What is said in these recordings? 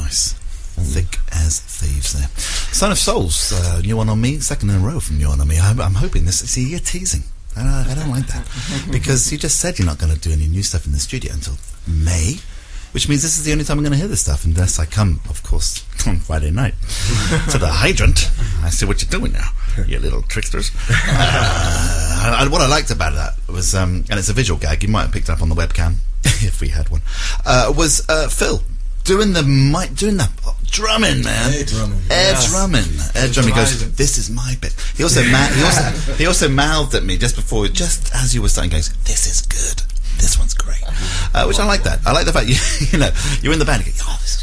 nice. Thick as thieves there. Son of Souls, new one on me, second in a row from new one on me. I'm hoping this. See, you're teasing. I don't like that. Because you just said you're not going to do any new stuff in the studio until May, which means this is the only time I'm going to hear this stuff, unless I come, of course, on Friday night to the Hydrant. I see what you're doing now, you little tricksters. And what I liked about that was, and it's a visual gag, you might have picked up on the webcam, if we had one, was Phil doing the drumming, man. Air drumming goes, this is my bit. He also he also mouthed at me just before, just as you were starting, goes, this is good. This one's great. Which I like that. I like the fact you're in the band and you go, oh, this is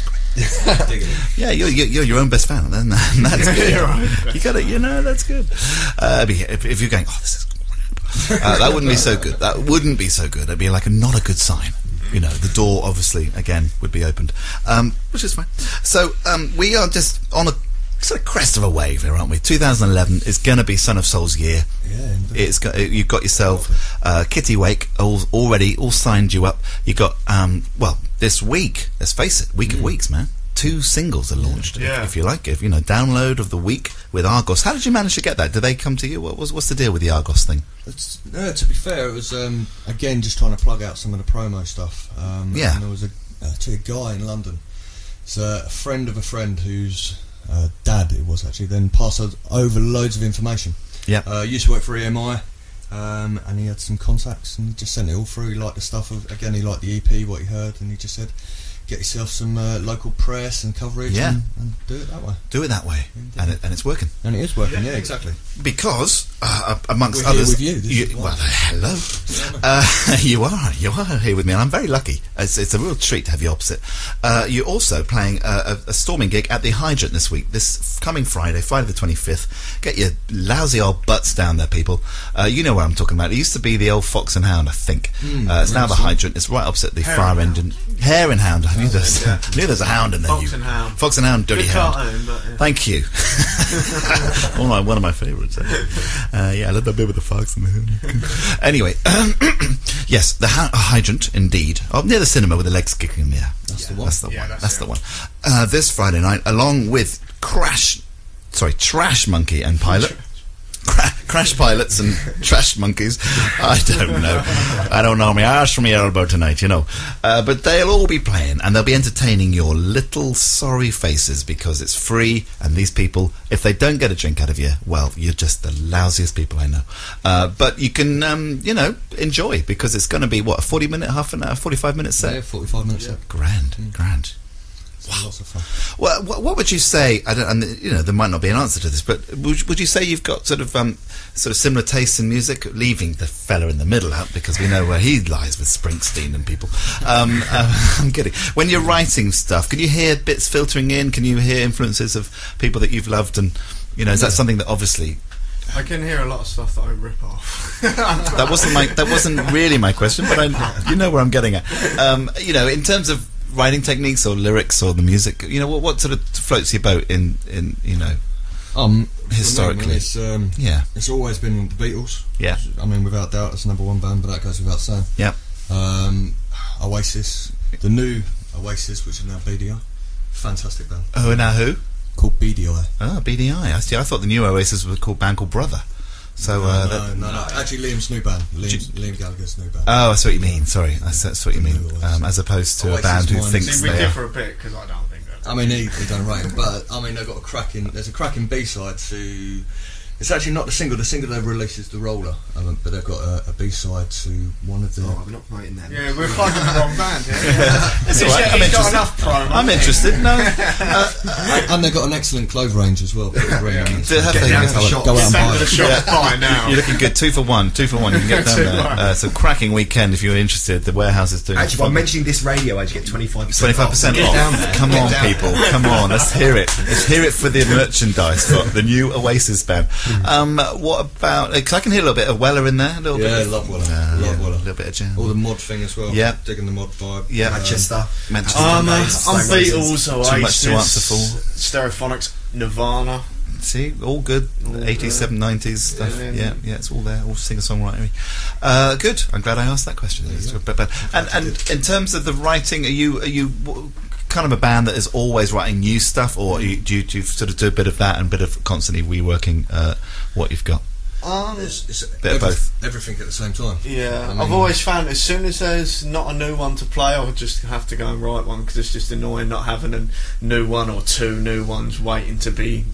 great. Yeah, you're your own best fan, and that's good. You got it. That's good. If you're going, oh, this is great, that wouldn't be so good. That wouldn't be so good. It'd be like not a good sign. The door obviously again would be opened, which is fine. So we are just on a sort of crest of a wave here, aren't we? 2011 is going to be Son of Soul's year. Yeah, you've got yourself Kitty Wake all signed you up. You got this week. Let's face it, week of weeks, man. 2 singles are launched, if you like. Download of the week with Argos. How did you manage to get that? Did they come to you? What's the deal with the Argos thing? To be fair, it was again just trying to plug out some of the promo stuff. And there was a guy in London. It's a friend of a friend whose dad it was actually. Then passed over loads of information. Yeah, used to work for EMI. And he had some contacts, and he just sent it all through. He liked the stuff. He liked the EP, what he heard, and he just said, get yourself some local press and coverage and do it that way. Do it that way. And it's working. And it is working, yeah exactly. Because, amongst we're others... Here with you. Hello. You are here with me, and I'm very lucky. It's a real treat to have you opposite. You're also playing a storming gig at the Hydrant this week, this coming Friday the 25th. Get your lousy old butts down there, people. You know what I'm talking about. It used to be the old Fox and Hound, I think. It's now the Hydrant. It's right opposite the far end. Hare and Hound. I knew there's a hound in there. Fox and Hound, dirty hound. Thank you. One of my favourites. I love that bit with the fox and the hound. Anyway, yes, the Hydrant, indeed. Near the cinema with the legs kicking in the air. That's the one. This Friday night, along with Trash Monkey and Pilot. Crash Pilots and Trash Monkeys. I don't know my arse from my elbow tonight, but they'll all be playing, and they'll be entertaining your little sorry faces, because it's free, and these people, if they don't get a drink out of you, well, you're just the lousiest people I know. But you can enjoy, because it's going to be a 40-minute, half an hour, 45-minute set. 45 minutes set. Grand. Wow. Lots of fun. Well, what would you say? There might not be an answer to this, but would you say you've got sort of similar tastes in music, leaving the fella in the middle out, because we know where he lies with Springsteen and people. I'm kidding. When you're writing stuff, can you hear bits filtering in? Can you hear influences of people that you've loved? And is that something that obviously? I can hear a lot of stuff that I rip off. That wasn't really my question, but you know where I'm getting at. In terms of writing techniques or lyrics or the music, what sort of floats your boat in historically? It's always been the Beatles. Yeah, I mean, without doubt, it's the #1 band, but that goes without saying. Yeah. Oasis, the new Oasis, which is now BDI, fantastic band. Oh, and now who? Called BDI. Oh, BDI. I see. I thought the new Oasis was called Brother. So no. Actually, Liam's new band. Liam Gallagher's new band. Oh, that's what you mean. Sorry, that's what you mean. As opposed to a band who thinks we differ a bit, because I don't think that. I mean, he don't rate him, but I mean, they've got there's a cracking B-side to. It's actually not the single. The single they've released is The Roller, but they've got a B-side to one of the. I'm not writing that. Yeah, we're finding the wrong band. It's all right. I'm interested. No. And they've got an excellent clothes range as well. Go out and buy it. You're looking good. 2 for 1. 2 for 1. You can get down there. It's a cracking weekend if you're interested. The warehouse is doing. Actually, by mentioning this radio age, you get 25% 25% off. Come on, people. Come on. Let's hear it. Let's hear it for the merchandise for the new Oasis band. What about? Because I can hear a little bit of Weller in there. I love Weller. Love Weller. A little bit of jam. All the mod thing as well. Yeah, digging the mod vibe. Yeah, Manchester. I'm Beatles, Oasis, Too much to answer for. Stereophonics, Nirvana. See, all good. 80s, 90s stuff. Yeah, it's all there. All singer-songwritery. Good. I'm glad I asked that question. And in terms of the writing, are you kind of a band that is always writing new stuff, or do you sort of do a bit of that and a bit of constantly reworking what you've got? It's a bit of both. Everything at the same time. Yeah, I mean, I've always found as soon as there's not a new one to play, I'll just have to go and write one, because it's just annoying not having a new one or two new ones waiting to be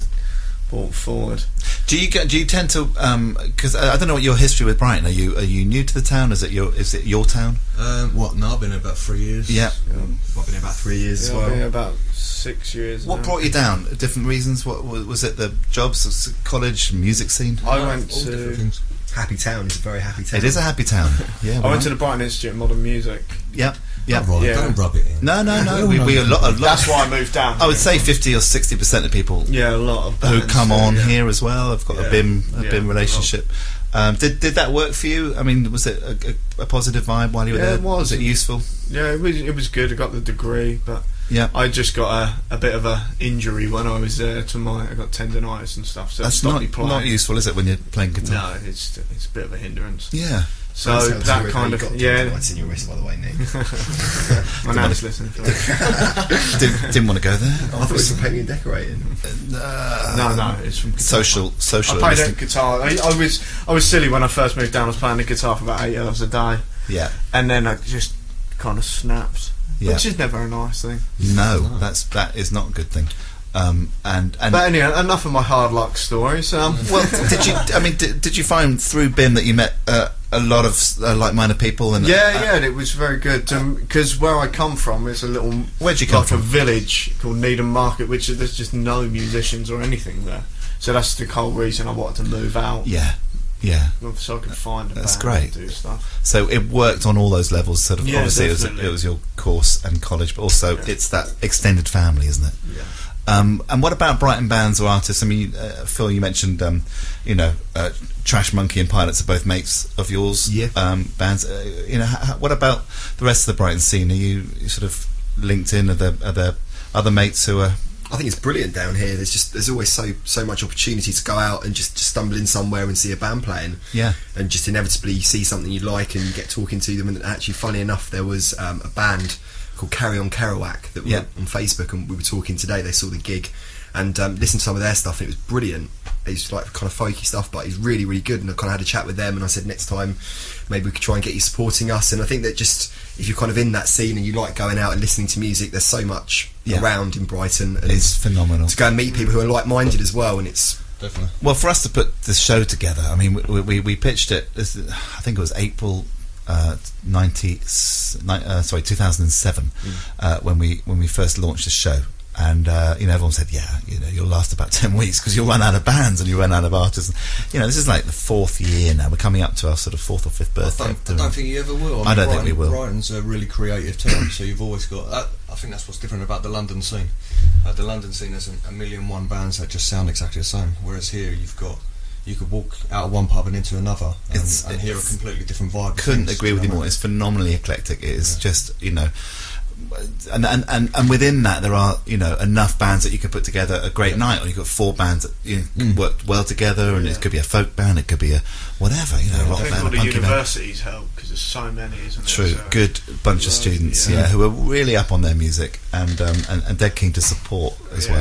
brought forward. Do you tend to because I don't know what your history with Brighton? Are you new to the town? Is it your town? No, I've been here about 3 years. Yeah. I've been here about 3 years as well. I've been here about 6 years. What brought you down? Different reasons? What was it? The jobs, college, music scene? I went to Happy town. It's a very happy town. It is a happy town. Yeah. I went to the Brighton Institute of Modern Music. Yeah. Yeah. Don't rub it in. No. We a lot. That's why I moved down. I would say 50 or 60% of people. Yeah, a lot of who bands come on here as well. I've got a BIM relationship. Did that work for you? I mean, was it a positive vibe while you were there? It was. Was it useful? Yeah, it was good. I got the degree, but I just got a bit of a injury when I was there. I got tendonitis and stuff. So that's not useful, is it, when you're playing guitar? No, it's a bit of a hindrance. Yeah. So that kind of Tendonitis in your wrist, by the way, Nick. My nan's listening. Didn't want to go there. I thought it was from painting and decorating. No, it's from guitar. social. I played guitar. I was silly when I first moved down. I was playing the guitar for about 8 hours a day. Yeah. And then I just kind of snapped. Yeah. Which is never a nice thing. No, that is not a good thing. But anyway, enough of my hard luck stories. Well, did you find through BIM that you met a lot of like-minded people? And and it was very good because where I come from is a little where'd you come from? A village called Needham Market, which there's just no musicians or anything there. So that's the whole reason I wanted to move out. Yeah. So I could find a That's band great. and do stuff. So it worked on all those levels. Sort of. Yeah, obviously, definitely. it was your course and college, but also it's that extended family, isn't it? Yeah. And what about Brighton bands or artists? I mean, Phil, you mentioned, Trash Monkey and Pilots are both mates of yours. Yeah. Bands. What about the rest of the Brighton scene? Are you sort of linked in? Are there other mates who are? I think it's brilliant down here. There's always so much opportunity to go out and just stumble in somewhere and see a band playing. Yeah. And just inevitably you see something you like and you get talking to them. And actually, funny enough, there was a band called Carry On Kerouac that were on Facebook, and we were talking today. They saw the gig and listened to some of their stuff, and it was brilliant. It's like kind of folky stuff, but he's really, really good. And I kind of had a chat with them, and I said next time maybe we could try and get you supporting us. And I think that just if you're kind of in that scene and you like going out and listening to music, there's so much around in Brighton, and it's phenomenal to go and meet people who are like-minded as well. And it's definitely well for us to put this show together. I mean, we pitched it. I think it was April 2007 when we first launched the show, and everyone said you'll last about 10 weeks because you'll run out of bands and you run out of artists. This is like the 4th year now. We're coming up to our sort of 4th or 5th birthday. I don't think you ever will. I don't think we will. Brighton's a really creative town, so you've always got I think that's what's different about the London scene. The London scene has a million one bands that just sound exactly the same, whereas here you could walk out of one pub and into another and hear a completely different vibe. Couldn't agree with you more. It's phenomenally eclectic. It is just and within that there are enough bands that you could put together a great night, or you've got 4 bands that work well together, and it could be a folk band, it could be a whatever, a rock band, all a the punky universities help because there's so many, isn't there? True, good bunch of students who are really up on their music and dead keen to support as well.